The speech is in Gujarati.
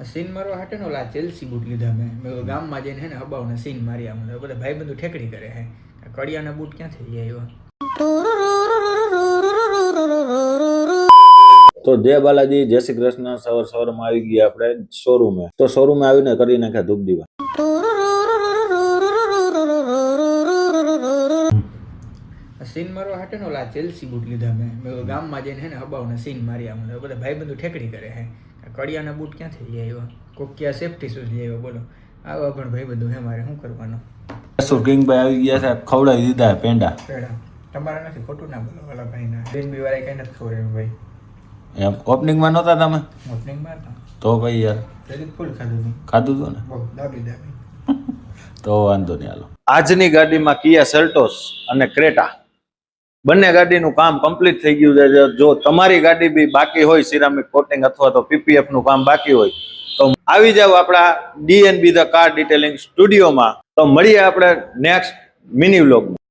સીન મારવા હાટે નો લા ચેલ્સી બૂટ લીધા મેં ગામમાં જઈને હે ને હબાવને સીન મારી આમ બધા ભાઈ બંધુ ઠેકડી કરે હે કડિયાના બૂટ ક્યાંથી લઈ આવ્યો? તો જય બાલાજી, જય શ્રી કૃષ્ણ। સવારમાં આવી ગયા આપણે શોરૂમે। તો શોરૂમે આવીને કરી નાખ્યા ધૂપ દીવા। સીન મારવા હાટે નો લા ચેલ્સી બૂટ લીધા મેં ગામમાં જઈને હે ને હબાવને સીન મારી આમ બધા ભાઈ બંધુ ઠેકડી કરે હે કડિયાના બૂટ ક્યાંથી લઈ આવ્યો? કોકિયા સેફ્ટી શૂઝ લઈ આવ્યો? બોલો આવા પણ ભાઈ બંધુ હે મારે શું કરવાનું? કિંગભાઈ આવી ગયા છે, ખવડાવી દીધા પેંડા। તમારા નથી, ખોટું ના બોલો વાલા ભાઈ ના બેન બી વાળા કઈ નથી ખવડાવ્યું ભાઈ। એમ ઓપનિંગમાં નહોતા તમે? ઓપનિંગમાં હતા તો ભાઈ યાર ફૂલ ખાધું હતું, ખાધું હતું ને? બહુ દાબી દાબી। તો વાંધો નહીં, હાલો। આજની ગાડીમાં કિયા સેલ્ટોસ અને ક્રેટા બંને ગાડીનું કામ કમ્પ્લીટ થઈ ગયું છે। જો તમારી ગાડી બી બાકી હોય સિરામિક કોટિંગ અથવા તો પીપીએફ નું કામ બાકી હોય તો આવી જાવ આપણા DNB ધ કાર ડિટેલિંગ સ્ટુડિયોમાં। તો મળીએ આપણે નેક્સ્ટ મિની વ્લોગમાં।